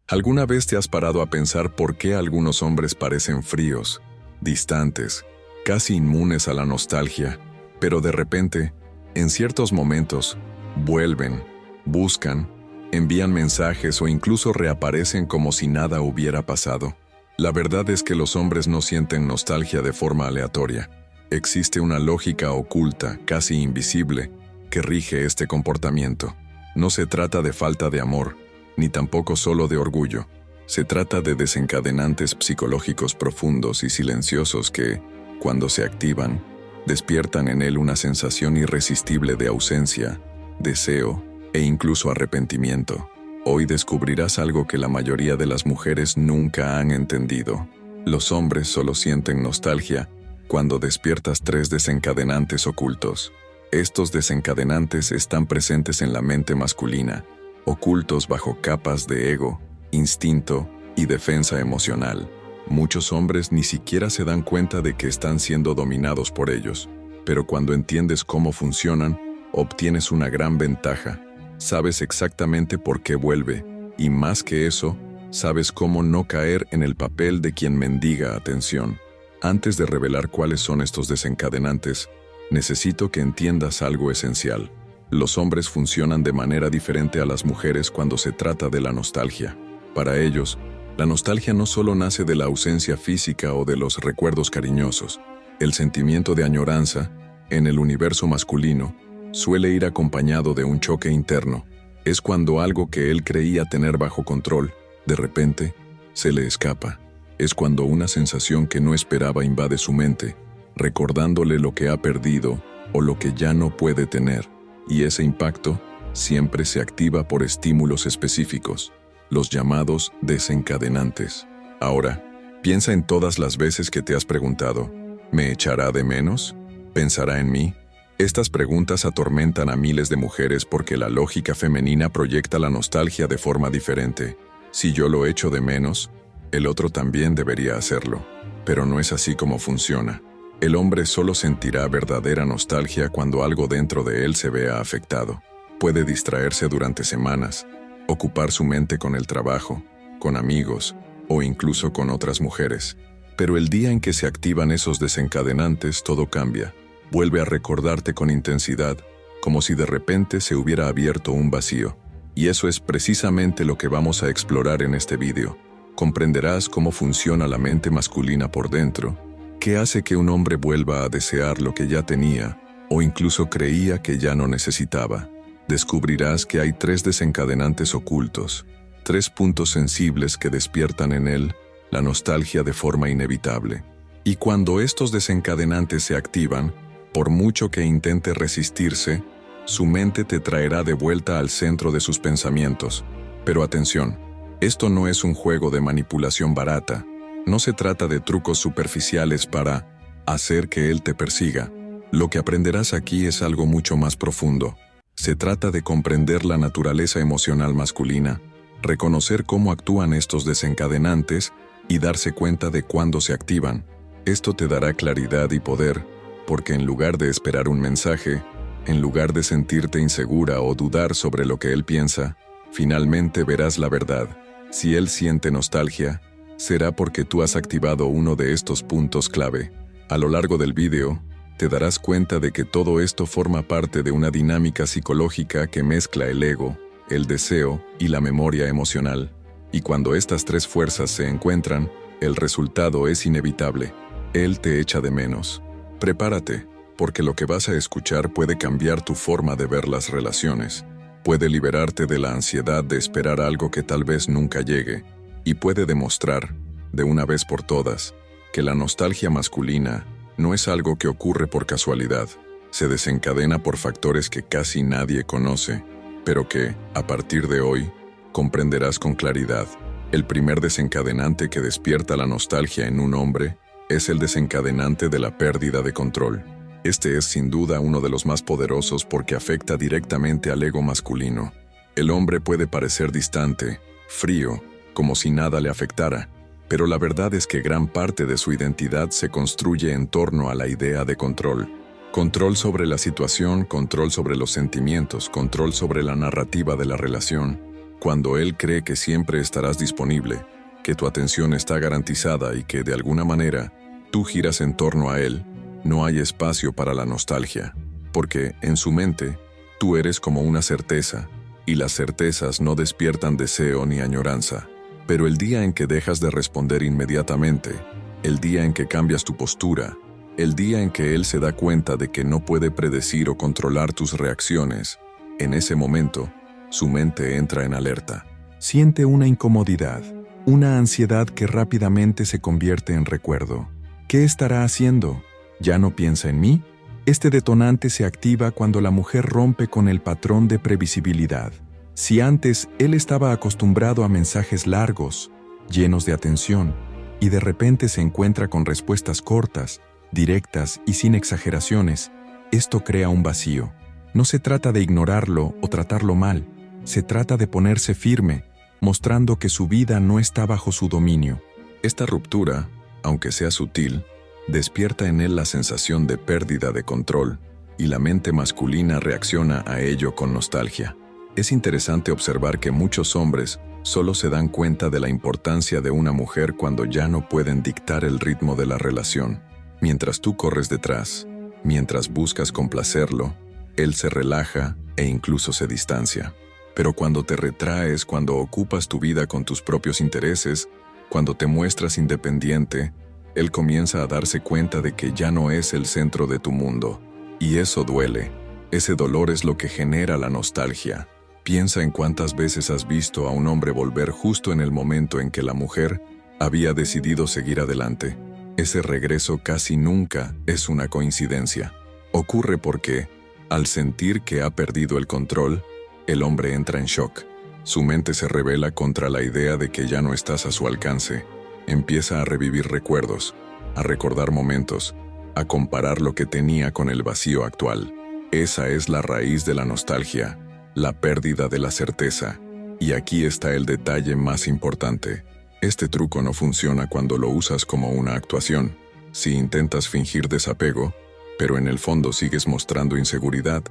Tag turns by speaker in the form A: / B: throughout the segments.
A: ¿Alguna vez te has parado a pensar por qué algunos hombres parecen fríos, distantes, casi inmunes a la nostalgia, pero de repente, en ciertos momentos, vuelven, buscan, envían mensajes o incluso reaparecen como si nada hubiera pasado? La verdad es que los hombres no sienten nostalgia de forma aleatoria. Existe una lógica oculta, casi invisible, que rige este comportamiento. No se trata de falta de amor, ni tampoco solo de orgullo. Se trata de desencadenantes psicológicos profundos y silenciosos que, cuando se activan, despiertan en él una sensación irresistible de ausencia, deseo e incluso arrepentimiento. Hoy descubrirás algo que la mayoría de las mujeres nunca han entendido. Los hombres solo sienten nostalgia cuando despiertas 3 desencadenantes ocultos. Estos desencadenantes están presentes en la mente masculina, ocultos bajo capas de ego, instinto y defensa emocional. Muchos hombres ni siquiera se dan cuenta de que están siendo dominados por ellos, pero cuando entiendes cómo funcionan, obtienes una gran ventaja. Sabes exactamente por qué vuelve, y más que eso, sabes cómo no caer en el papel de quien mendiga atención. Antes de revelar cuáles son estos desencadenantes, necesito que entiendas algo esencial. Los hombres funcionan de manera diferente a las mujeres cuando se trata de la nostalgia. Para ellos, la nostalgia no solo nace de la ausencia física o de los recuerdos cariñosos. El sentimiento de añoranza, en el universo masculino, suele ir acompañado de un choque interno. Es cuando algo que él creía tener bajo control, de repente, se le escapa. Es cuando una sensación que no esperaba invade su mente, recordándole lo que ha perdido o lo que ya no puede tener. Y ese impacto siempre se activa por estímulos específicos, los llamados desencadenantes. Ahora, piensa en todas las veces que te has preguntado, ¿me echará de menos? ¿Pensará en mí? Estas preguntas atormentan a miles de mujeres porque la lógica femenina proyecta la nostalgia de forma diferente. Si yo lo echo de menos, el otro también debería hacerlo. Pero no es así como funciona. El hombre solo sentirá verdadera nostalgia cuando algo dentro de él se vea afectado. Puede distraerse durante semanas, ocupar su mente con el trabajo, con amigos o incluso con otras mujeres. Pero el día en que se activan esos desencadenantes, todo cambia. Vuelve a recordarte con intensidad, como si de repente se hubiera abierto un vacío. Y eso es precisamente lo que vamos a explorar en este vídeo. Comprenderás cómo funciona la mente masculina por dentro, qué hace que un hombre vuelva a desear lo que ya tenía o incluso creía que ya no necesitaba. Descubrirás que hay 3 desencadenantes ocultos, 3 puntos sensibles que despiertan en él la nostalgia de forma inevitable. Y cuando estos desencadenantes se activan, por mucho que intente resistirse, su mente te traerá de vuelta al centro de sus pensamientos. Pero atención, esto no es un juego de manipulación barata. No se trata de trucos superficiales para hacer que él te persiga. Lo que aprenderás aquí es algo mucho más profundo. Se trata de comprender la naturaleza emocional masculina, reconocer cómo actúan estos desencadenantes y darse cuenta de cuándo se activan. Esto te dará claridad y poder, porque en lugar de esperar un mensaje, en lugar de sentirte insegura o dudar sobre lo que él piensa, finalmente verás la verdad. Si él siente nostalgia, será porque tú has activado uno de estos puntos clave. A lo largo del vídeo, te darás cuenta de que todo esto forma parte de una dinámica psicológica que mezcla el ego, el deseo y la memoria emocional. Y cuando estas 3 fuerzas se encuentran, el resultado es inevitable. Él te echa de menos. Prepárate, porque lo que vas a escuchar puede cambiar tu forma de ver las relaciones. Puede liberarte de la ansiedad de esperar algo que tal vez nunca llegue. Y puede demostrar, de una vez por todas, que la nostalgia masculina no es algo que ocurre por casualidad. Se desencadena por factores que casi nadie conoce, pero que, a partir de hoy, comprenderás con claridad. El primer desencadenante que despierta la nostalgia en un hombre es el desencadenante de la pérdida de control. Este es sin duda uno de los más poderosos porque afecta directamente al ego masculino. El hombre puede parecer distante, frío, como si nada le afectara, pero la verdad es que gran parte de su identidad se construye en torno a la idea de control. Control sobre la situación, control sobre los sentimientos, control sobre la narrativa de la relación. Cuando él cree que siempre estarás disponible, que tu atención está garantizada y que de alguna manera tú giras en torno a él, no hay espacio para la nostalgia, porque en su mente tú eres como una certeza, y las certezas no despiertan deseo ni añoranza. Pero el día en que dejas de responder inmediatamente, el día en que cambias tu postura, el día en que él se da cuenta de que no puede predecir o controlar tus reacciones, en ese momento, su mente entra en alerta. Siente una incomodidad, una ansiedad que rápidamente se convierte en recuerdo. ¿Qué estará haciendo? ¿Ya no piensa en mí? Este detonante se activa cuando la mujer rompe con el patrón de previsibilidad. Si antes él estaba acostumbrado a mensajes largos, llenos de atención, y de repente se encuentra con respuestas cortas, directas y sin exageraciones, esto crea un vacío. No se trata de ignorarlo o tratarlo mal, se trata de ponerse firme, mostrando que su vida no está bajo su dominio. Esta ruptura, aunque sea sutil, despierta en él la sensación de pérdida de control, y la mente masculina reacciona a ello con nostalgia. Es interesante observar que muchos hombres solo se dan cuenta de la importancia de una mujer cuando ya no pueden dictar el ritmo de la relación. Mientras tú corres detrás, mientras buscas complacerlo, él se relaja e incluso se distancia. Pero cuando te retraes, cuando ocupas tu vida con tus propios intereses, cuando te muestras independiente, él comienza a darse cuenta de que ya no es el centro de tu mundo. Y eso duele. Ese dolor es lo que genera la nostalgia. Piensa en cuántas veces has visto a un hombre volver justo en el momento en que la mujer había decidido seguir adelante. Ese regreso casi nunca es una coincidencia. Ocurre porque, al sentir que ha perdido el control, el hombre entra en shock. Su mente se rebela contra la idea de que ya no estás a su alcance. Empieza a revivir recuerdos, a recordar momentos, a comparar lo que tenía con el vacío actual. Esa es la raíz de la nostalgia, la pérdida de la certeza. Y aquí está el detalle más importante. Este truco no funciona cuando lo usas como una actuación. Si intentas fingir desapego, pero en el fondo sigues mostrando inseguridad,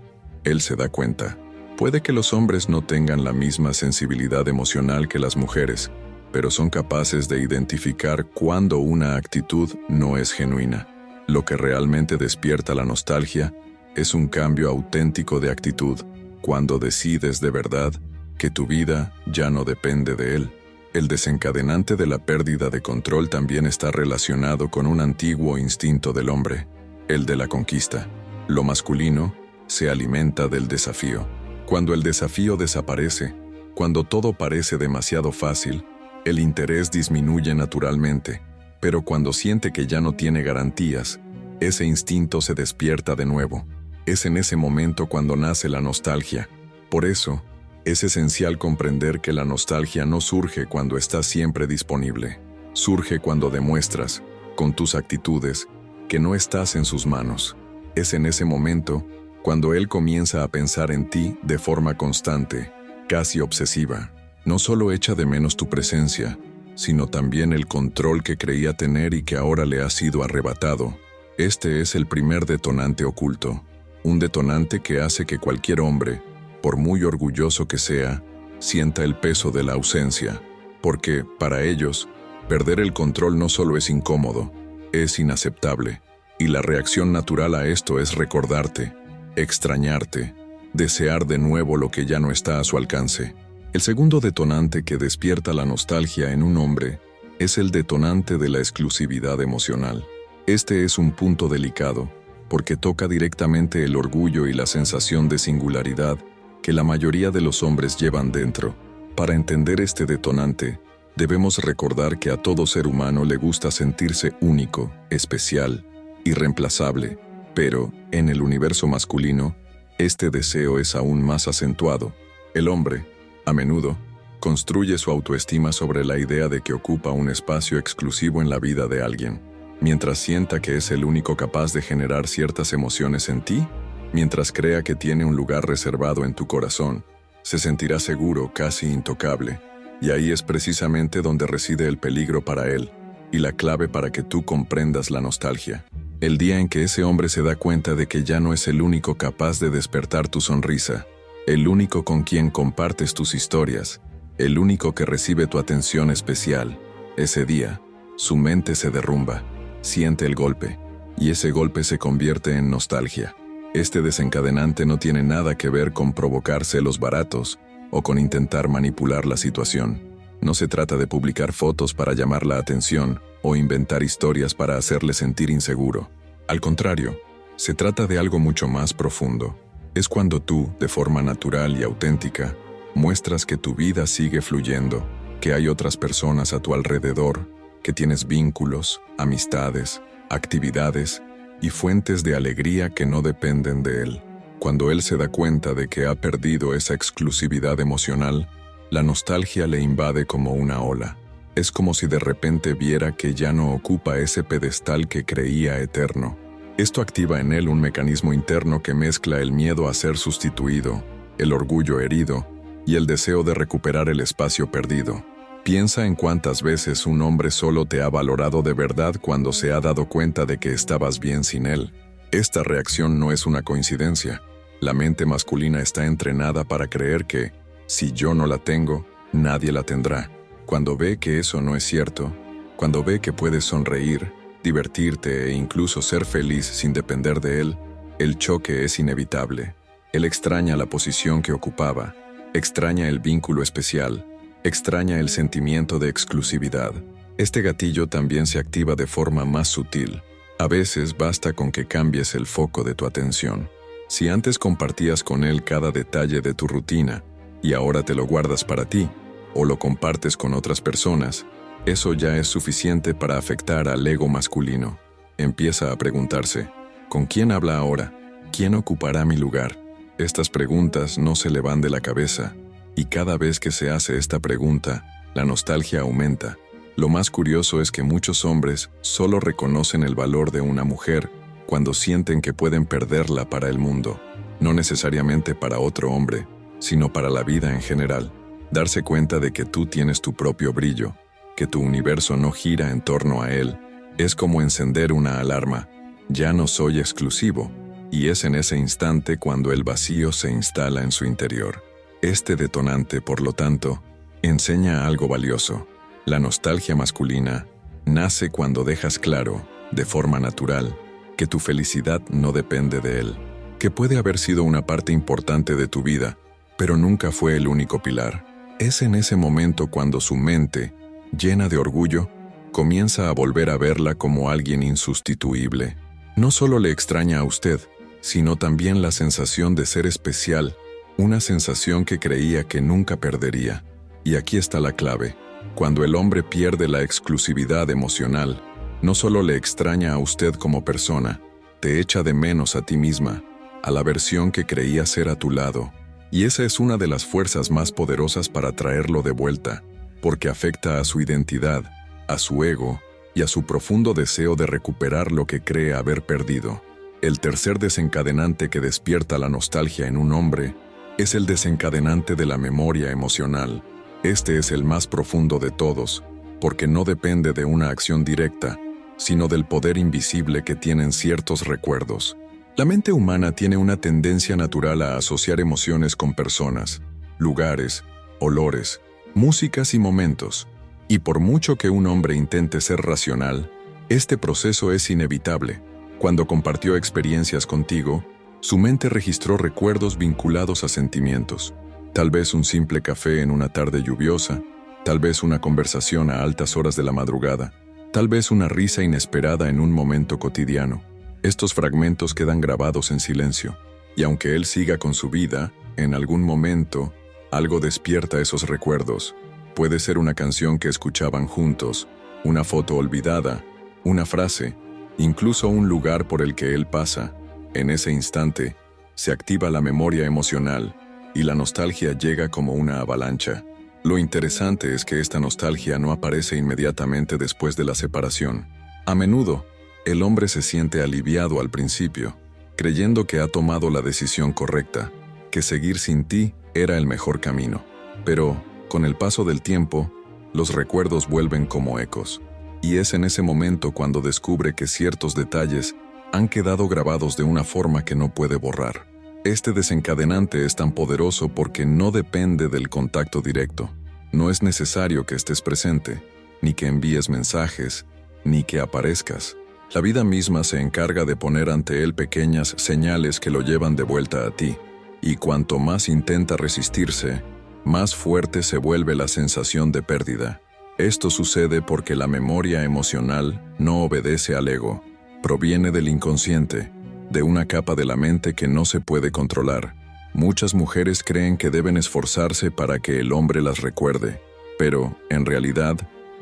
A: él se da cuenta. Puede que los hombres no tengan la misma sensibilidad emocional que las mujeres, pero son capaces de identificar cuando una actitud no es genuina. Lo que realmente despierta la nostalgia es un cambio auténtico de actitud, cuando decides de verdad que tu vida ya no depende de él. El desencadenante de la pérdida de control también está relacionado con un antiguo instinto del hombre, el de la conquista. Lo masculino se alimenta del desafío. Cuando el desafío desaparece, cuando todo parece demasiado fácil, el interés disminuye naturalmente, pero cuando siente que ya no tiene garantías, ese instinto se despierta de nuevo. Es en ese momento cuando nace la nostalgia. Por eso, es esencial comprender que la nostalgia no surge cuando estás siempre disponible. Surge cuando demuestras, con tus actitudes, que no estás en sus manos. Es en ese momento cuando él comienza a pensar en ti de forma constante, casi obsesiva. No solo echa de menos tu presencia, sino también el control que creía tener y que ahora le ha sido arrebatado. Este es el primer detonante oculto, un detonante que hace que cualquier hombre, por muy orgulloso que sea, sienta el peso de la ausencia, porque, para ellos, perder el control no solo es incómodo, es inaceptable, y la reacción natural a esto es recordarte, extrañarte, desear de nuevo lo que ya no está a su alcance. El segundo detonante que despierta la nostalgia en un hombre es el detonante de la exclusividad emocional. Este es un punto delicado, porque toca directamente el orgullo y la sensación de singularidad que la mayoría de los hombres llevan dentro. Para entender este detonante, debemos recordar que a todo ser humano le gusta sentirse único, especial, irreemplazable, pero, en el universo masculino, este deseo es aún más acentuado. El hombre, a menudo, construye su autoestima sobre la idea de que ocupa un espacio exclusivo en la vida de alguien. Mientras sienta que es el único capaz de generar ciertas emociones en ti, mientras crea que tiene un lugar reservado en tu corazón, se sentirá seguro, casi intocable. Y ahí es precisamente donde reside el peligro para él, y la clave para que tú comprendas la nostalgia. El día en que ese hombre se da cuenta de que ya no es el único capaz de despertar tu sonrisa, el único con quien compartes tus historias, el único que recibe tu atención especial. Ese día, su mente se derrumba, siente el golpe, y ese golpe se convierte en nostalgia. Este desencadenante no tiene nada que ver con provocar celos baratos o con intentar manipular la situación. No se trata de publicar fotos para llamar la atención o inventar historias para hacerle sentir inseguro. Al contrario, se trata de algo mucho más profundo. Es cuando tú, de forma natural y auténtica, muestras que tu vida sigue fluyendo, que hay otras personas a tu alrededor, que tienes vínculos, amistades, actividades y fuentes de alegría que no dependen de él. Cuando él se da cuenta de que ha perdido esa exclusividad emocional, la nostalgia le invade como una ola. Es como si de repente viera que ya no ocupa ese pedestal que creía eterno. Esto activa en él un mecanismo interno que mezcla el miedo a ser sustituido, el orgullo herido y el deseo de recuperar el espacio perdido. Piensa en cuántas veces un hombre solo te ha valorado de verdad cuando se ha dado cuenta de que estabas bien sin él. Esta reacción no es una coincidencia. La mente masculina está entrenada para creer que, si yo no la tengo, nadie la tendrá. Cuando ve que eso no es cierto, cuando ve que puedes sonreír, divertirte e incluso ser feliz sin depender de él, el choque es inevitable. Él extraña la posición que ocupaba, extraña el vínculo especial, extraña el sentimiento de exclusividad. Este gatillo también se activa de forma más sutil. A veces basta con que cambies el foco de tu atención. Si antes compartías con él cada detalle de tu rutina y ahora te lo guardas para ti o lo compartes con otras personas, eso ya es suficiente para afectar al ego masculino. Empieza a preguntarse, ¿con quién habla ahora? ¿Quién ocupará mi lugar? Estas preguntas no se le van de la cabeza, y cada vez que se hace esta pregunta, la nostalgia aumenta. Lo más curioso es que muchos hombres solo reconocen el valor de una mujer cuando sienten que pueden perderla para el mundo, no necesariamente para otro hombre, sino para la vida en general. Darse cuenta de que tú tienes tu propio brillo, que tu universo no gira en torno a él, es como encender una alarma. Ya no soy exclusivo, y es en ese instante cuando el vacío se instala en su interior. Este detonante, por lo tanto, enseña algo valioso. La nostalgia masculina nace cuando dejas claro, de forma natural, que tu felicidad no depende de él, que puede haber sido una parte importante de tu vida, pero nunca fue el único pilar. Es en ese momento cuando su mente, llena de orgullo, comienza a volver a verla como alguien insustituible. No solo le extraña a usted, sino también la sensación de ser especial, una sensación que creía que nunca perdería. Y aquí está la clave. Cuando el hombre pierde la exclusividad emocional, no solo le extraña a usted como persona, te echa de menos a ti misma, a la versión que creía ser a tu lado. Y esa es una de las fuerzas más poderosas para traerlo de vuelta, porque afecta a su identidad, a su ego y a su profundo deseo de recuperar lo que cree haber perdido. El tercer desencadenante que despierta la nostalgia en un hombre es el desencadenante de la memoria emocional. Este es el más profundo de todos, porque no depende de una acción directa, sino del poder invisible que tienen ciertos recuerdos. La mente humana tiene una tendencia natural a asociar emociones con personas, lugares, olores, músicas y momentos. Y por mucho que un hombre intente ser racional, este proceso es inevitable. Cuando compartió experiencias contigo, su mente registró recuerdos vinculados a sentimientos. Tal vez un simple café en una tarde lluviosa, tal vez una conversación a altas horas de la madrugada, tal vez una risa inesperada en un momento cotidiano. Estos fragmentos quedan grabados en silencio, y aunque él siga con su vida, en algún momento, algo despierta esos recuerdos. Puede ser una canción que escuchaban juntos, una foto olvidada, una frase, incluso un lugar por el que él pasa. En ese instante, se activa la memoria emocional y la nostalgia llega como una avalancha. Lo interesante es que esta nostalgia no aparece inmediatamente después de la separación. A menudo, el hombre se siente aliviado al principio, creyendo que ha tomado la decisión correcta, que seguir sin ti era el mejor camino. Pero, con el paso del tiempo, los recuerdos vuelven como ecos. Y es en ese momento cuando descubre que ciertos detalles han quedado grabados de una forma que no puede borrar. Este desencadenante es tan poderoso porque no depende del contacto directo. No es necesario que estés presente, ni que envíes mensajes, ni que aparezcas. La vida misma se encarga de poner ante él pequeñas señales que lo llevan de vuelta a ti, y cuanto más intenta resistirse, más fuerte se vuelve la sensación de pérdida. Esto sucede porque la memoria emocional no obedece al ego, proviene del inconsciente, de una capa de la mente que no se puede controlar. Muchas mujeres creen que deben esforzarse para que el hombre las recuerde, pero, en realidad,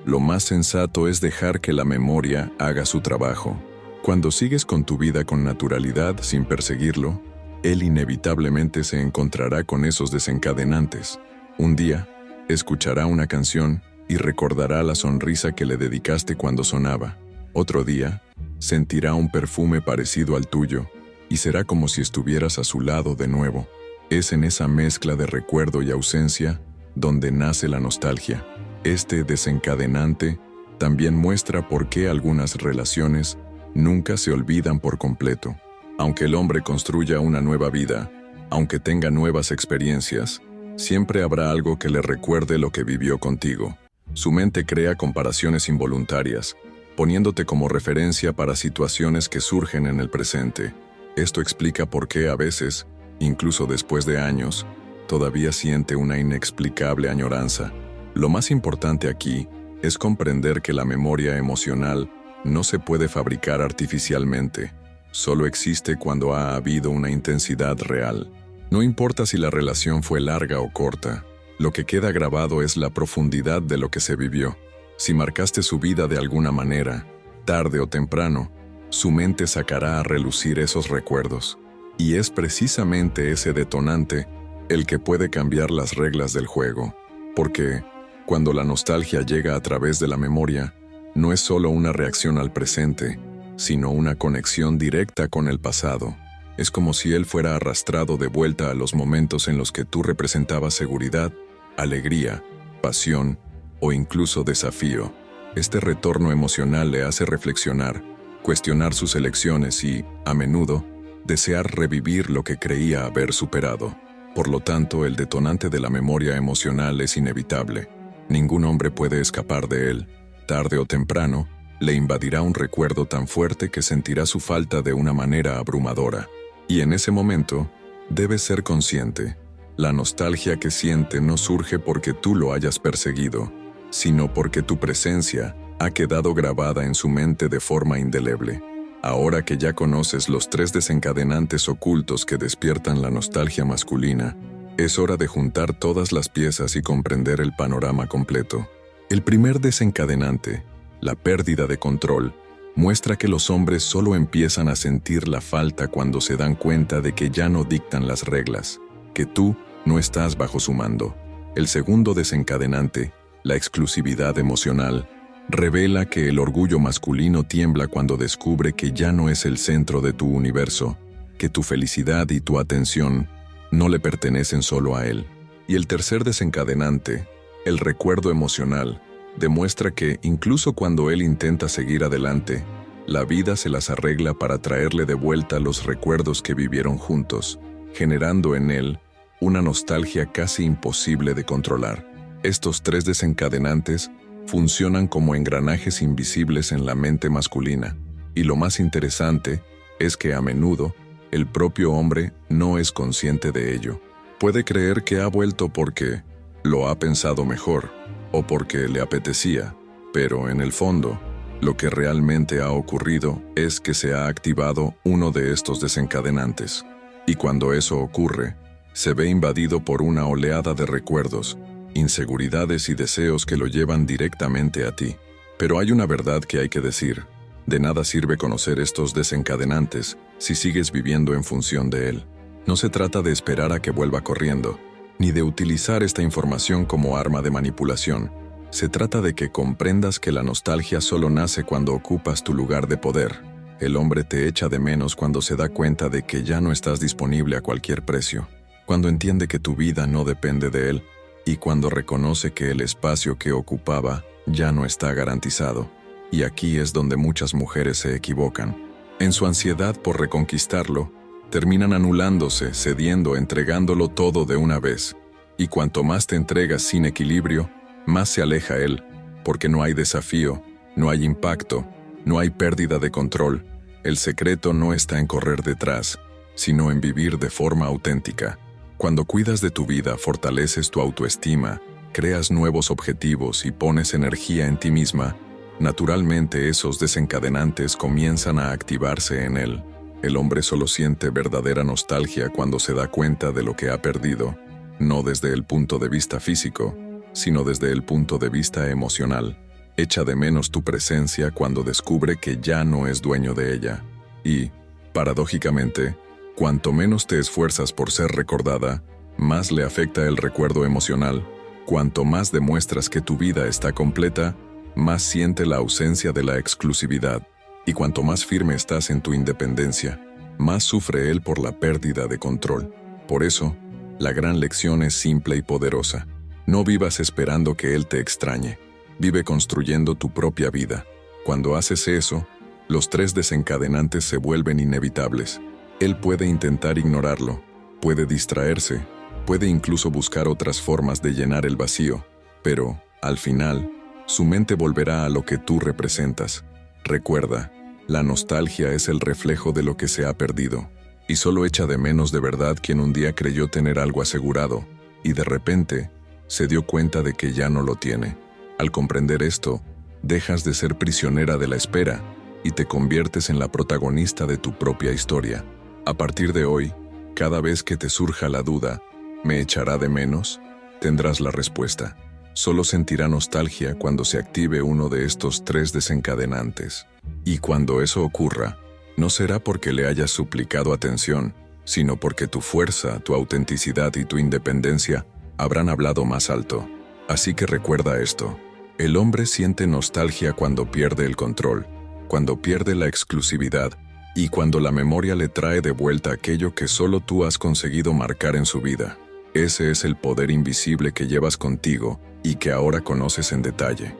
A: lo más sensato es dejar que la memoria haga su trabajo. Cuando sigues con tu vida con naturalidad sin perseguirlo, él inevitablemente se encontrará con esos desencadenantes. Un día, escuchará una canción y recordará la sonrisa que le dedicaste cuando sonaba. Otro día, sentirá un perfume parecido al tuyo y será como si estuvieras a su lado de nuevo. Es en esa mezcla de recuerdo y ausencia donde nace la nostalgia. Este desencadenante también muestra por qué algunas relaciones nunca se olvidan por completo. Aunque el hombre construya una nueva vida, aunque tenga nuevas experiencias, siempre habrá algo que le recuerde lo que vivió contigo. Su mente crea comparaciones involuntarias, poniéndote como referencia para situaciones que surgen en el presente. Esto explica por qué a veces, incluso después de años, todavía siente una inexplicable añoranza. Lo más importante aquí es comprender que la memoria emocional no se puede fabricar artificialmente, solo existe cuando ha habido una intensidad real. No importa si la relación fue larga o corta, lo que queda grabado es la profundidad de lo que se vivió. Si marcaste su vida de alguna manera, tarde o temprano, su mente sacará a relucir esos recuerdos. Y es precisamente ese detonante el que puede cambiar las reglas del juego. Porque, cuando la nostalgia llega a través de la memoria, no es solo una reacción al presente, sino una conexión directa con el pasado. Es como si él fuera arrastrado de vuelta a los momentos en los que tú representabas seguridad, alegría, pasión o incluso desafío. Este retorno emocional le hace reflexionar, cuestionar sus elecciones y, a menudo, desear revivir lo que creía haber superado. Por lo tanto, el detonante de la memoria emocional es inevitable. Ningún hombre puede escapar de él. Tarde o temprano, le invadirá un recuerdo tan fuerte que sentirá su falta de una manera abrumadora. Y en ese momento, debes ser consciente. La nostalgia que siente no surge porque tú lo hayas perseguido, sino porque tu presencia ha quedado grabada en su mente de forma indeleble. Ahora que ya conoces los 3 desencadenantes ocultos que despiertan la nostalgia masculina, es hora de juntar todas las piezas y comprender el panorama completo. El primer desencadenante, la pérdida de control, muestra que los hombres solo empiezan a sentir la falta cuando se dan cuenta de que ya no dictan las reglas, que tú no estás bajo su mando. El segundo desencadenante, la exclusividad emocional, revela que el orgullo masculino tiembla cuando descubre que ya no es el centro de tu universo, que tu felicidad y tu atención no le pertenecen solo a él. Y el tercer desencadenante, el recuerdo emocional, demuestra que, incluso cuando él intenta seguir adelante, la vida se las arregla para traerle de vuelta los recuerdos que vivieron juntos, generando en él una nostalgia casi imposible de controlar. Estos 3 desencadenantes funcionan como engranajes invisibles en la mente masculina, y lo más interesante es que a menudo el propio hombre no es consciente de ello. Puede creer que ha vuelto porque lo ha pensado mejor o porque le apetecía, pero en el fondo, lo que realmente ha ocurrido es que se ha activado uno de estos desencadenantes. Y cuando eso ocurre, se ve invadido por una oleada de recuerdos, inseguridades y deseos que lo llevan directamente a ti. Pero hay una verdad que hay que decir. De nada sirve conocer estos desencadenantes si sigues viviendo en función de él. No se trata de esperar a que vuelva corriendo, ni de utilizar esta información como arma de manipulación. Se trata de que comprendas que la nostalgia solo nace cuando ocupas tu lugar de poder. El hombre te echa de menos cuando se da cuenta de que ya no estás disponible a cualquier precio, cuando entiende que tu vida no depende de él, y cuando reconoce que el espacio que ocupaba ya no está garantizado. Y aquí es donde muchas mujeres se equivocan. En su ansiedad por reconquistarlo, terminan anulándose, cediendo, entregándolo todo de una vez. Y cuanto más te entregas sin equilibrio, más se aleja él, porque no hay desafío, no hay impacto, no hay pérdida de control. El secreto no está en correr detrás, sino en vivir de forma auténtica. Cuando cuidas de tu vida, fortaleces tu autoestima, creas nuevos objetivos y pones energía en ti misma, naturalmente esos desencadenantes comienzan a activarse en él. El hombre solo siente verdadera nostalgia cuando se da cuenta de lo que ha perdido, no desde el punto de vista físico, sino desde el punto de vista emocional. Echa de menos tu presencia cuando descubre que ya no es dueño de ella. Y, paradójicamente, cuanto menos te esfuerzas por ser recordada, más le afecta el recuerdo emocional. Cuanto más demuestras que tu vida está completa, más siente la ausencia de la exclusividad. Y cuanto más firme estás en tu independencia, más sufre él por la pérdida de control. Por eso, la gran lección es simple y poderosa. No vivas esperando que él te extrañe. Vive construyendo tu propia vida. Cuando haces eso, los 3 desencadenantes se vuelven inevitables. Él puede intentar ignorarlo, puede distraerse, puede incluso buscar otras formas de llenar el vacío, pero, al final, su mente volverá a lo que tú representas. Recuerda, la nostalgia es el reflejo de lo que se ha perdido, y solo echa de menos de verdad quien un día creyó tener algo asegurado, y de repente, se dio cuenta de que ya no lo tiene. Al comprender esto, dejas de ser prisionera de la espera, y te conviertes en la protagonista de tu propia historia. A partir de hoy, cada vez que te surja la duda, ¿me echará de menos?, tendrás la respuesta. Solo sentirá nostalgia cuando se active uno de estos 3 desencadenantes. Y cuando eso ocurra, no será porque le hayas suplicado atención, sino porque tu fuerza, tu autenticidad y tu independencia habrán hablado más alto. Así que recuerda esto: el hombre siente nostalgia cuando pierde el control, cuando pierde la exclusividad y cuando la memoria le trae de vuelta aquello que solo tú has conseguido marcar en su vida. Ese es el poder invisible que llevas contigo y que ahora conoces en detalle.